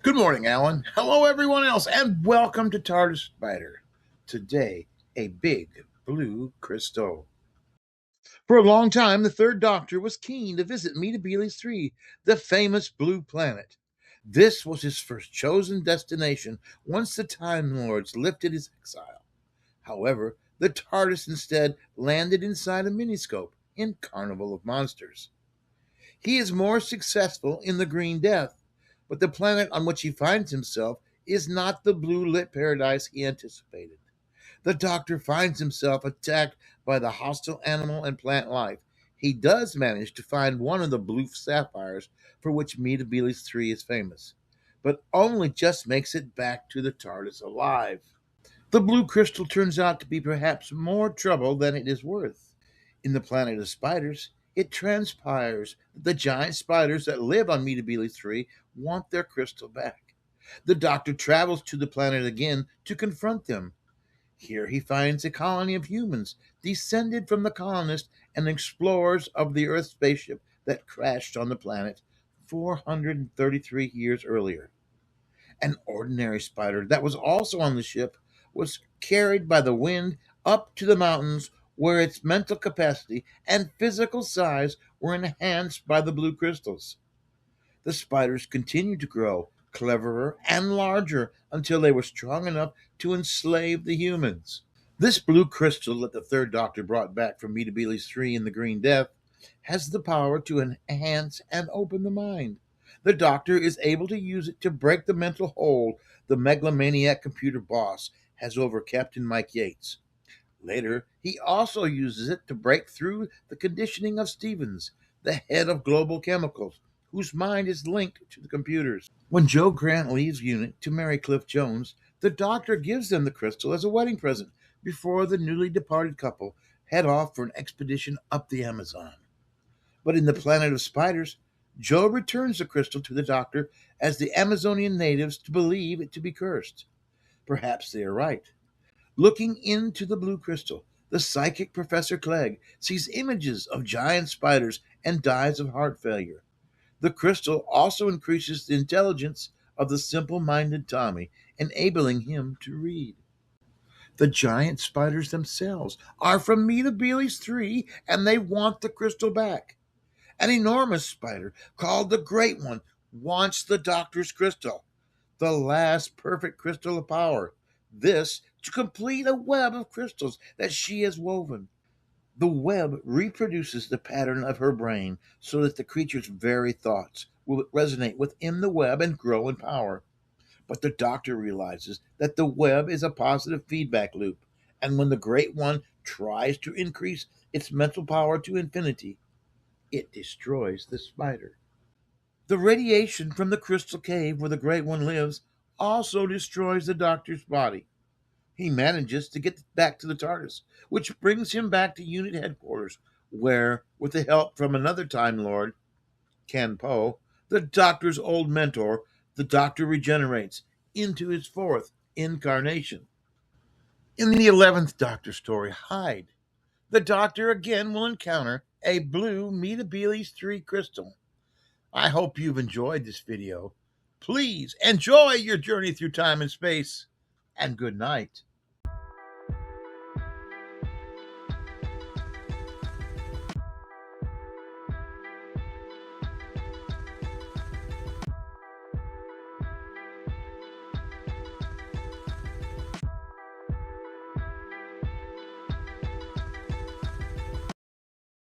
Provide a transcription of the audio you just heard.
Good morning, Alan. Hello, everyone else, and welcome to TARDIS Spider. Today, a big blue crystal. For a long time, the Third Doctor was keen to visit Metabelis 3, the famous blue planet. This was his first chosen destination once the Time Lords lifted his exile. However, the TARDIS instead landed inside a miniscope in Carnival of Monsters. He is more successful in the Green Death, but the planet on which he finds himself is not the blue lit paradise he anticipated. The Doctor finds himself attacked by the hostile animal and plant life. He does manage to find one of the blue sapphires for which Metabelis 3 is famous, but only just makes it back to the TARDIS alive. The blue crystal turns out to be perhaps more trouble than it is worth. In the planet of spiders, it transpires that the giant spiders that live on Metabelis 3 want their crystal back. The Doctor travels to the planet again to confront them. Here he finds a colony of humans descended from the colonists and explorers of the Earth spaceship that crashed on the planet 433 years earlier. An ordinary spider that was also on the ship was carried by the wind up to the mountains where its mental capacity and physical size were enhanced by the blue crystals. The spiders continued to grow, cleverer and larger, until they were strong enough to enslave the humans. This blue crystal that the Third Doctor brought back from Metabelis 3 in the Green Death has the power to enhance and open the mind. The Doctor is able to use it to break the mental hold the megalomaniac computer boss has over Captain Mike Yates. Later, he also uses it to break through the conditioning of Stevens, the head of Global Chemicals, whose mind is linked to the computers. When Joe Grant leaves UNIT to marry Cliff Jones, the Doctor gives them the crystal as a wedding present before the newly departed couple head off for an expedition up the Amazon. But in the planet of spiders, Joe returns the crystal to the Doctor as the Amazonian natives believe it to be cursed. Perhaps they are right. Looking into the blue crystal, the psychic Professor Clegg sees images of giant spiders and dies of heart failure. The crystal also increases the intelligence of the simple-minded Tommy, enabling him to read. The giant spiders themselves are from Metabelis 3, and they want the crystal back. An enormous spider, called the Great One, wants the Doctor's crystal, the last perfect crystal of power. This to complete a web of crystals that she has woven. The web reproduces the pattern of her brain so that the creature's very thoughts will resonate within the web and grow in power. But the Doctor realizes that the web is a positive feedback loop, and when the Great One tries to increase its mental power to infinity, it destroys the spider. The radiation from the crystal cave where the Great One lives also destroys the Doctor's body. He manages to get back to the TARDIS, which brings him back to unit headquarters, where, with the help from another Time Lord, Ken Poe, the Doctor's old mentor, the Doctor regenerates into his fourth incarnation. In the 11th Doctor story, Hyde, the Doctor again will encounter a blue Metabelis 3 crystal. I hope you've enjoyed this video. Please enjoy your journey through time and space, and good night.